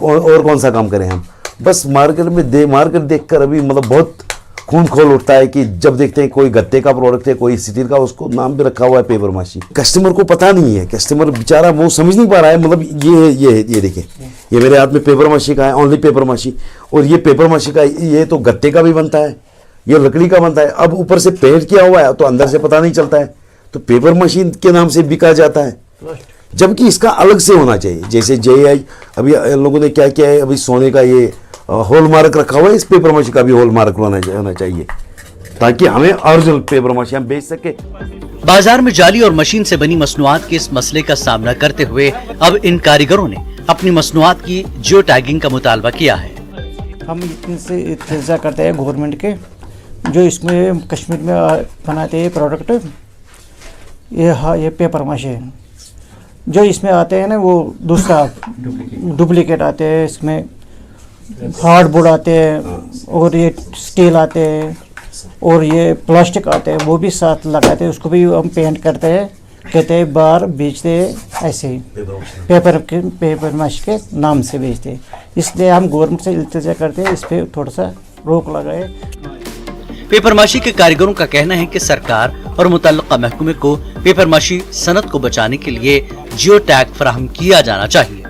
और कौन सा काम करें हम। बस मार्केट देखकर अभी मतलब बहुत खून खोल उठता है कि जब देखते हैं कोई गत्ते का प्रोडक्ट है, कोई स्टील का, उसको नाम भी रखा हुआ है पेपरमाशी। कस्टमर को पता नहीं है, कस्टमर बेचारा वो समझ नहीं पा रहा है। मतलब ये देखिए, ये मेरे हाथ में पेपरमाशी का है, ओनली पेपरमाशी। और ये पेपरमाशी का ये तो गत्ते का भी बनता है, ये लकड़ी का बनता है। अब ऊपर से पेंट किया हुआ है तो अंदर से पता नहीं चलता है, तो पेपरमाशी के नाम से बिका जाता है, जबकि इसका अलग से होना चाहिए। जैसे JI अभी लोगों ने क्या किया है, अभी सोने का ये हॉलमार्क रखा हुआ है, इस पेपरमाशी का भी हॉलमार्क होना चाहिए, ताकि हमें ओरिजिनल पेपरमाशी हम बेच सके। बाजार में जाली और मशीन से बनी मसनूआत के इस मसले का सामना करते हुए अब इन कारीगरों ने अपनी मसनूआत की जियो टैगिंग का मुतालबा किया है। हम इनसे इल्तिजा करते हैं गवर्नमेंट के, जो इसमें कश्मीर में बनाते हैं प्रोडक्ट, ये पेपरमाशी है। जो इसमें आते हैं ना वो दूसरा डुप्लीकेट आते हैं, इसमें हार्डबोर्ड आते हैं और ये स्टील आते हैं और ये प्लास्टिक आते हैं, वो भी साथ लगाते हैं। उसको भी हम पेंट करते हैं, कहते हैं बाहर बेचते हैं, ऐसे ही पेपरमाशी के नाम से बेचते हैं। इसलिए हम गवर्नमेंट से इल्तिजा करते हैं इस पर थोड़ा सा रोक लगाए। पेपरमाशी के कारीगरों का कहना है कि सरकार और मुतल्लिका महकमे को पेपरमाशी सनत को बचाने के लिए जियो टैग फराहम किया जाना चाहिए।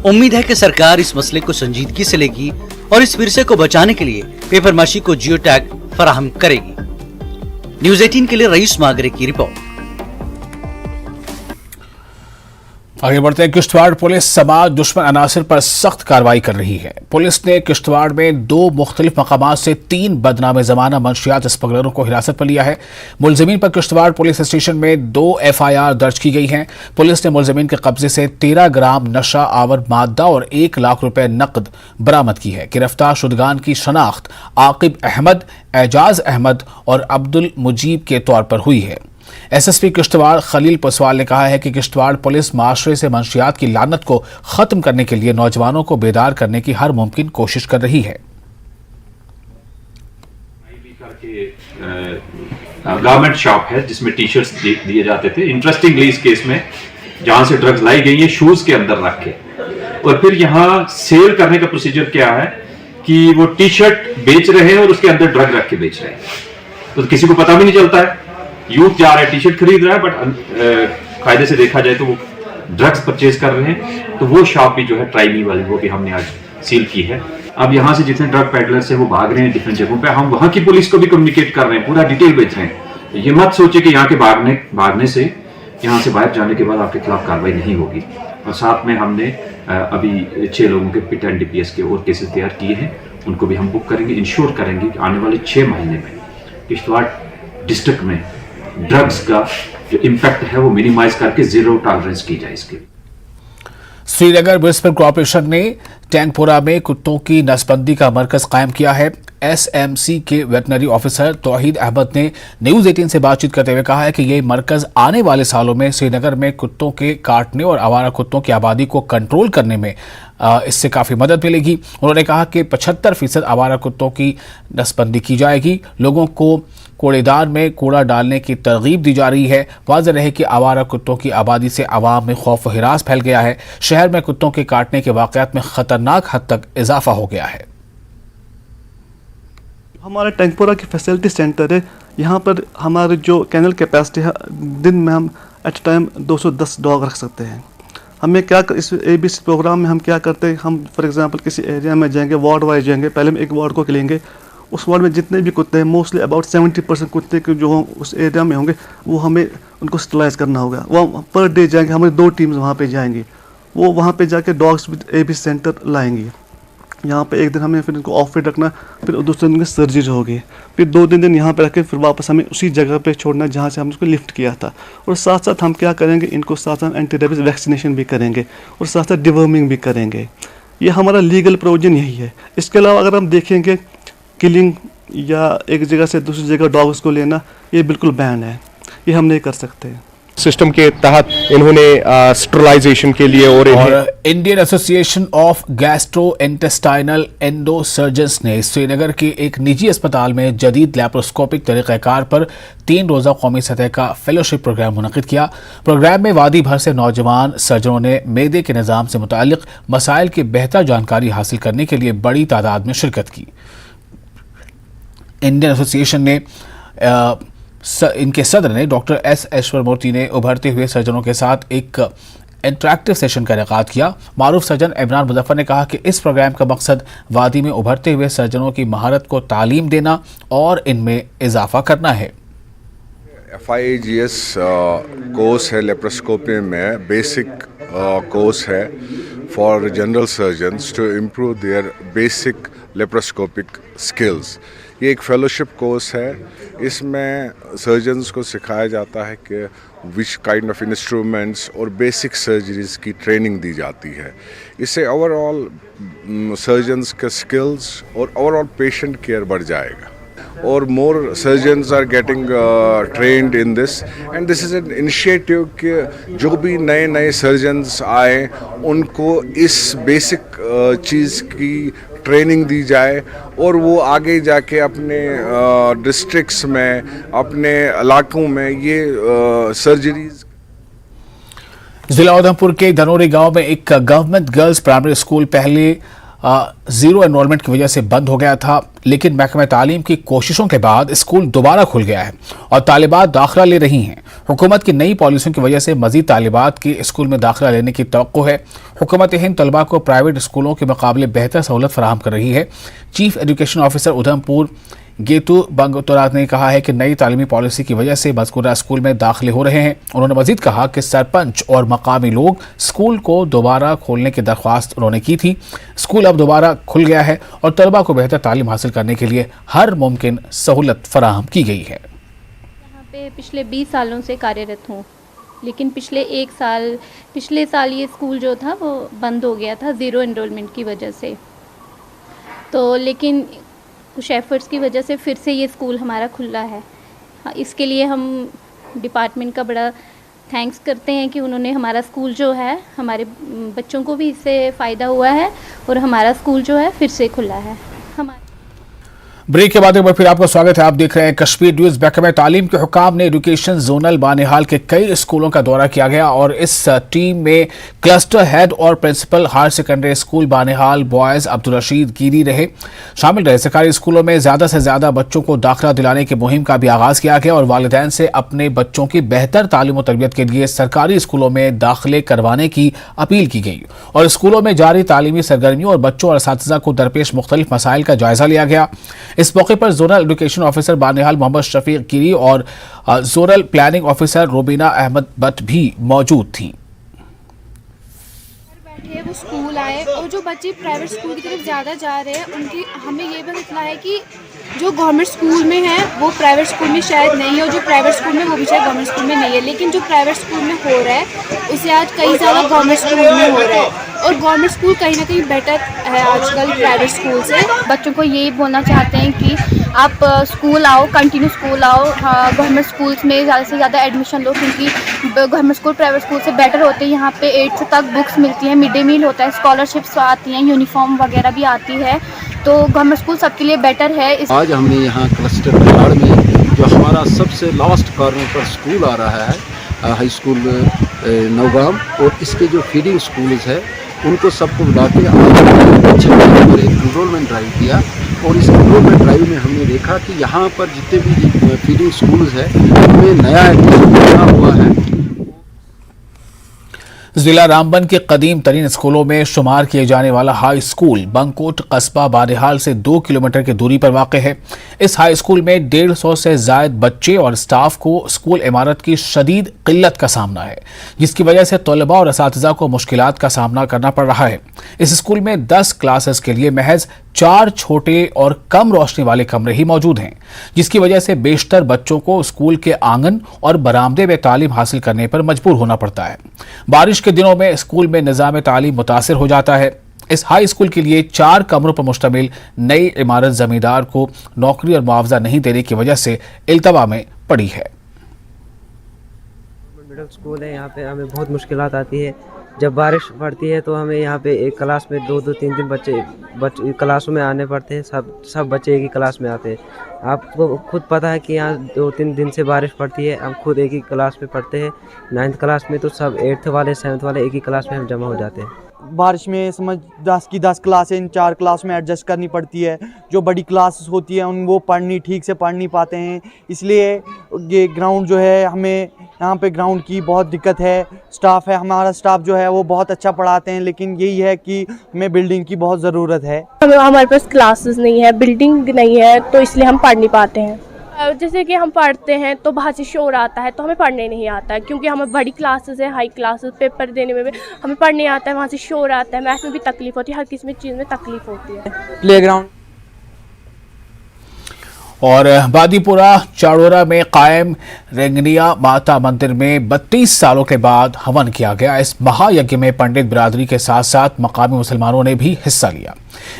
उम्मीद है कि सरकार इस मसले को संजीदगी से लेगी और इस विरसे को बचाने के लिए पेपरमाशी को जियो टैग फराहम करेगी। न्यूज़ 18 के लिए रईस मागरे की रिपोर्ट। आगे बढ़ते हैं। किश्तवाड़ पुलिस समाज दुश्मन अनासिर पर सख्त कार्रवाई कर रही है। पुलिस ने किश्तवाड़ में 2 मुख्तलिफ मकामात से 3 बदनाम जमाना मंशियात स्मगलरों को हिरासत पर लिया है। मुलजिमीन पर किश्तवाड़ पुलिस स्टेशन में 2 FIR दर्ज की गई हैं। पुलिस ने मुलजिमीन के कब्जे से 13 ग्राम नशा आवर मादा और 1 लाख रुपए नकद बरामद की है। गिरफ्तार शुदगान की शनाख्त आकिब अहमद, एजाज अहमद और अब्दुल मुजीब के तौर पर हुई है। एसएसपी किश्तवाड़ खलील पसवाल ने कहा है कि किश्तवाड़ पुलिस माशरे से मंशियात की लानत को खत्म करने के लिए नौजवानों को बेदार करने की हर मुमकिन कोशिश कर रही है। गारमेंट शॉप है जिसमें टी शर्ट्स दिए जाते थे। इंटरेस्टिंगली इस केस में जहां से ड्रग्स लाई गई है शूज के अंदर रख के, और फिर यहाँ सेल करने का प्रोसीजर क्या है कि वो टी शर्ट बेच रहे हैं और उसके अंदर ड्रग रख के बेच रहे हैं, तो किसी को पता भी नहीं चलता है। यूथ जा रहा है, टी शर्ट खरीद रहा है, बट कायदे से देखा जाए तो वो ड्रग्स परचेज कर रहे हैं। तो वो शॉप भी जो है ट्राइमी वाली वो भी हमने आज सील की है। अब यहाँ से जितने ड्रग पैडलर्स हैं वो भाग रहे हैं डिफरेंट जगहों पे, हम वहाँ की पुलिस को भी कम्युनिकेट कर रहे हैं, पूरा डिटेल बेच रहे हैं। ये मत सोचे कि यहाँ के भागने से, यहाँ से बाहर जाने के बाद आपके खिलाफ कार्रवाई नहीं होगी। और साथ में हमने अभी 6 लोगों के पिट एंड डीपीएस के और केसेस तैयार किए हैं, उनको भी हम बुक करेंगे। इंश्योर करेंगे कि आने वाले 6 महीने में किश्तवाड़ डिस्ट्रिक्ट में ड्रग्स का जो इम्पैक्ट है वो मिनिमाइज करके जीरो टॉलरेंस की जाए इसके। श्रीनगर म्युनिसिपल कॉर्पोरेशन ने टैंकपोरा में कुत्तों की नसबंदी का मरकज कायम किया है। एसएमसी के वेटनरी ऑफिसर तौहीद अहमद ने न्यूज 18 से बातचीत करते हुए कहा है कि ये मरकज आने वाले सालों में श्रीनगर में कुत्तों के काटने और आवारा कुत्तों की आबादी को कंट्रोल करने में इससे काफ़ी मदद मिलेगी। उन्होंने कहा कि 75% आवारा कुत्तों की नसबंदी की जाएगी। लोगों को कूड़ेदान में कूड़ा डालने की तरगीब दी जा रही है। वाज़ेह रहे कि आवारा कुत्तों की आबादी से आवाम में खौफ व हिरास फैल गया है। शहर में कुत्तों के काटने के वाक़यात में ख़तरनाक हद तक इजाफा हो गया है। हमारा टैंकपोरा की फैसिलिटी सेंटर है, यहाँ पर हमारे जो कैनल कैपेसिटी है, दिन में हम एट टाइम 210 डॉग रख सकते हैं। हमें क्या इस ABC प्रोग्राम में हम क्या करते हैं, हम फॉर एग्जांपल किसी एरिया में जाएंगे, वार्ड वाइज जाएंगे, पहले हम एक वार्ड को लेंगे, उस वार्ड में जितने भी कुत्ते हैं, मोस्टली अबाउट 70% कुत्ते के जो उस एरिया में होंगे वो हमें उनको स्टरलाइज करना होगा। वो पर डे जाएंगे, हमारी 2 टीम्स वहाँ पे जाएंगी, वो वहाँ पे जाके डॉग्स ABC सेंटर लाएंगी। यहाँ पे एक दिन हमें फिर इनको ऑफ पे रखना, फिर दूसरे दिन की सर्जरी होगी, फिर 2 दिन यहाँ पे रख के फिर वापस हमें उसी जगह पे छोड़ना जहाँ से हमने उसको लिफ्ट किया था। और साथ साथ हम क्या करेंगे, इनको साथ साथ एंटी रेबीज वैक्सीनेशन भी करेंगे और साथ साथ डिवर्मिंग भी करेंगे। ये हमारा लीगल प्रोविजन यही है। इसके अलावा अगर हम देखेंगे किलिंग या एक जगह से दूसरी जगह डॉग्स को लेना, ये बिल्कुल बैन है, ये हम नहीं कर सकते। सिस्टम के तहत इन्होंने स्टरलाइजेशन के लिए और इंडियन एसोसिएशन ऑफ गैस्ट्रोइंटेस्टाइनल एंडोसर्जन्स ने श्रीनगर के एक निजी अस्पताल में जदीद लैप्रोस्कोपिक तरीक़ाकार पर 3 रोज़ा कौमी सतह का फेलोशिप प्रोग्राम मुनक़िद किया। प्रोग्राम में वादी भर से नौजवान सर्जनों ने मैदे के निज़ाम से मुताल्लिक़ मसाइल की बेहतर जानकारी हासिल करने के लिए बड़ी तादाद में शिरकत की। इंडियन एसोसिएशन ने इनके सदर ने डॉक्टर एस ऐश्वर मूर्ति ने उभरते हुए सर्जनों के साथ एक इंटरैक्टिव सेशन का इनेकाद किया। मारूफ सर्जन इमरान मुजफ्फर ने कहा कि इस प्रोग्राम का मकसद वादी में उभरते हुए सर्जनों की महारत को तालीम देना और इनमें इजाफा करना है। FIGS कोर्स है लेप्रोस्कोपी में, बेसिक कोर्स है for general surgeons to improve their basic laparoscopic skills. ये एक फेलोशिप कोर्स है, इसमें सर्जन्स को सिखाया जाता है कि विच काइंड ऑफ इंस्ट्रूमेंट्स और बेसिक सर्जरीज की ट्रेनिंग दी जाती है। इससे ओवरऑल सर्जन्स के स्किल्स और ओवरऑल पेशेंट केयर बढ़ जाएगा और more surgeons are getting trained in this and this is an initiative कि जो भी नए नए surgeons आए उनको इस basic चीज़ की ट्रेनिंग दी जाए और वो आगे जाके अपने डिस्ट्रिक्ट्स में, अपने इलाकों में ये सर्जरीज। जिला उधमपुर के धनोरी गांव में एक गवर्नमेंट गर्ल्स प्राइमरी स्कूल पहले जीरो एनरोलमेंट की वजह से बंद हो गया था, लेकिन महकमा तालीम की कोशिशों के बाद स्कूल दोबारा खुल गया है और तालिबात दाखिला ले रही हैं। हुकूमत की नई पॉलिसियों की वजह से मजीद तालिबात की स्कूल में दाखिला लेने की तवक्को है। हुकूमत हिंद तलबा को प्राइवेट स्कूलों के मुकाबले बेहतर सहूलत फराहम कर रही है। चीफ एजुकेशन ऑफिसर उधमपुर गेतू बंगतोराज ने कहा है कि नई तालीमी पॉलिसी की वजह से मज़कूरा स्कूल में दाखिले हो रहे हैं। उन्होंने मजीद कहा कि सरपंच और मकामी लोग स्कूल को दोबारा खोलने की दरख्वास्त उन्होंने की थी। स्कूल अब दोबारा खुल गया है और तलबा को बेहतर तालीम हासिल करने के लिए हर मुमकिन सहूलत फराहम की गई है। यहाँ पे पिछले 20 सालों से कार्यरत हूँ, लेकिन पिछले साल ये स्कूल जो था वो बंद हो गया था ज़ीरो एनरोलमेंट की वजह से। तो लेकिन कुछ एफ़र्ट्स की वजह से फिर से ये स्कूल हमारा खुला है। इसके लिए हम डिपार्टमेंट का बड़ा थैंक्स करते हैं कि उन्होंने हमारा स्कूल जो है, हमारे बच्चों को भी इससे फ़ायदा हुआ है और हमारा स्कूल जो है फिर से खुला है। ब्रेक के बाद एक बार फिर आपका स्वागत है। आप देख रहे हैं कश्मीर न्यूज। महकमा तालीम के हुकाम ने एजुकेशन जोनल बानिहाल के कई स्कूलों का दौरा किया गया और इस टीम में क्लस्टर हेड और principal higher secondary school Banihal boys Abdul Rashid Giri शामिल रहे। सरकारी स्कूलों में ज्यादा से ज्यादा बच्चों को दाखिला दिलाने की मुहिम का भी आगाज किया गया और वालिदैन से अपने बच्चों की बेहतर तालीम और तरबियत के लिए सरकारी स्कूलों में दाखिले करवाने की अपील की गई और स्कूलों में जारी तालीमी सरगर्मियों और बच्चों और असातिज़ा को दरपेश मुख्तलिफ मसाइल का जायजा लिया गया। इस मौके पर zonal education officer Banihal Mohammad Shafiq Giri और zonal planning officer Rubina Ahmad Bhat भी मौजूद थी। वो स्कूल आए और जो बच्चे प्राइवेट स्कूल की तरफ ज़्यादा जा रहे हैं उनकी हमें ये भी दिखना है कि जो गवर्नमेंट स्कूल में है वो प्राइवेट स्कूल में शायद नहीं है और जो प्राइवेट स्कूल में वो भी शायद गवर्नमेंट स्कूल में नहीं है, लेकिन जो प्राइवेट स्कूल में हो रहा है उसे आज कई ज़्यादा गवर्नमेंट स्कूल में हो रहा है और गवर्नमेंट स्कूल कहीं ना कहीं बेटर है आजकल प्राइवेट स्कूल से। बच्चों को यही बोलना चाहते हैं कि आप स्कूल आओ, कंटिन्यू स्कूल आओ, गवर्नमेंट स्कूल्स में ज़्यादा से ज़्यादा एडमिशन लो क्योंकि गवर्नमेंट स्कूल प्राइवेट स्कूल से बेटर होते हैं। यहाँ पे 8th तक बुक्स मिलती हैं, मिड डे मील होता है, स्कॉलरशिप्स आती हैं, यूनिफॉर्म वगैरह भी आती है, तो गवर्नमेंट स्कूल सबके लिए बेटर है। आज हमने यहाँ क्लस्टर बिहार में जो हमारा सबसे लास्ट कॉर्नर पर स्कूल आ रहा है हाई स्कूल नौगाम और इसके जो फीडिंग स्कूल्स है उनको सबको बुला के आज एक इनरोलमेंट ड्राइव किया और इस इनरोलमेंट ड्राइव में हमने देखा कि यहाँ पर जितने भी फीडिंग स्कूल्स है उनमें नया एडमिशन बना हुआ है। जिला रामबन के कदीम तरीन स्कूलों में शुमार किए जाने वाला हाई स्कूल बंकोट कस्बा बानिहाल से 2 किलोमीटर की दूरी पर वाक़ है। इस हाई स्कूल में 150 से जायद बच्चे और स्टाफ को स्कूल इमारत की शदीद किल्लत का सामना है, जिसकी वजह से तलबा और असातिज़ा को मुश्किलात का सामना करना पड़ रहा है। इस स्कूल में 10 क्लासेस के लिए महज 4 छोटे और कम रोशनी वाले कमरे ही मौजूद हैं, जिसकी वजह से बेशतर बच्चों को स्कूल के आंगन और बरामदे में तालीम हासिल करने पर मजबूर होना पड़ता है। बारिश के दिनों में स्कूल में निज़ाम तालीम मुतासिर हो जाता है। इस हाई स्कूल के लिए 4 कमरों पर मुश्तमिल नई इमारत जमींदार को नौकरी और मुआवजा नहीं देने की वजह से इल्तवा में पड़ी है। मिडिल स्कूल है, यहाँ पे हमें बहुत मुश्किलात आती है। जब बारिश पड़ती है तो हमें यहाँ पे एक क्लास में 2-2, 3-3 बच्चे क्लासों में आने पड़ते हैं। सब बच्चे एक ही क्लास में आते हैं। आपको खुद पता है कि यहाँ 2-3 दिन से बारिश पड़ती है, हम खुद एक ही क्लास में पढ़ते हैं। 9th क्लास में तो सब 8th वाले 7th वाले एक ही क्लास में हम जमा हो जाते हैं। बारिश में समझ 10 की 10 क्लासें इन 4 क्लास में एडजस्ट करनी पड़ती है। जो बड़ी क्लास होती है उन वो ठीक से पढ़ नहीं पाते हैं, इसलिए ये ग्राउंड जो है हमें यहाँ पे ग्राउंड की बहुत दिक्कत है। स्टाफ है, हमारा स्टाफ जो है वो बहुत अच्छा पढ़ाते हैं, लेकिन यही है कि हमें बिल्डिंग की बहुत ज़रूरत है। हमारे पास क्लासेस नहीं है, बिल्डिंग नहीं है, तो इसलिए हम पढ़ नहीं पाते हैं। जैसे कि हम पढ़ते हैं तो बाहर से शोर आता है तो हमें पढ़ने नहीं आता है, क्योंकि हमें बड़ी क्लासेस है, हाई क्लासेस, पेपर देने में भी हमें पढ़ने आता है, वहाँ से शोर आता है, मैथ में भी तकलीफ होती है, हर किसी में चीज़ में तकलीफ होती है। प्लेग्राउंड और बादीपुरा चाड़ोरा में कायम रेंगनिया माता मंदिर में 32 सालों के बाद हवन किया गया। इस महायज्ञ में पंडित बिरादरी के साथ साथ मकामी मुसलमानों ने भी हिस्सा लिया।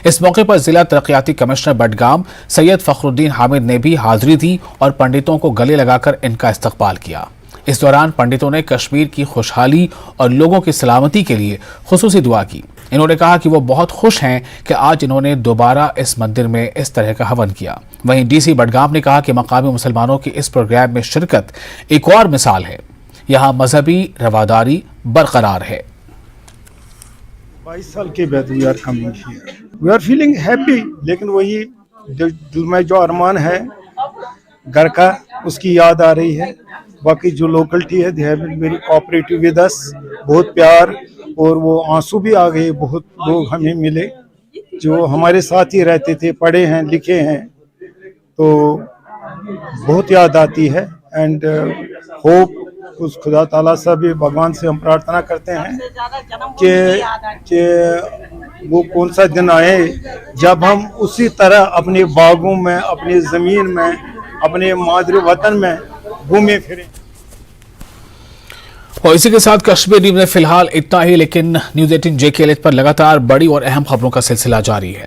इस मौके पर जिला तरक्याती कमिश्नर बडगाम सैयद फखरुद्दीन हामिद ने भी हाजिरी दी और पंडितों को गले लगाकर इनका इस्तकबाल किया। इस दौरान पंडितों ने कश्मीर की खुशहाली और लोगों की सलामती के लिए खुसूसी दुआ की। इन्होंने कहा कि वो बहुत खुश हैं कि आज इन्होंने दोबारा इस मंदिर में इस तरह का हवन किया। वहीं डीसी बडगाम ने कहा कि मकामी मुसलमानों की इस प्रोग्राम में शिरकत एक और मिसाल है, यहाँ मजहबी रवादारी बरकरार है। 22 साल के बाद we are coming here, we are feeling happy, लेकिन वही दिल में जो अरमान है घर का उसकी याद आ रही है। बाकी जो लोकलिटी है they have been very cooperative with us, बहुत प्यार और वो आंसू भी आ गए। बहुत लोग हमें मिले जो हमारे साथ ही रहते थे, पढ़े हैं, लिखे हैं, तो बहुत याद आती है। एंड होप उस खुदा ताला से भी भगवान से हम प्रार्थना करते हैं कि वो कौन सा दिन आए जब हम उसी तरह अपने बागों में, अपनी ज़मीन में, अपने मादरी वतन में घूमे फिरे। और इसी के साथ कश्मीर न्यूज़ में फिलहाल इतना ही, लेकिन न्यूज़ 18 JKLH पर लगातार बड़ी और अहम खबरों का सिलसिला जारी है।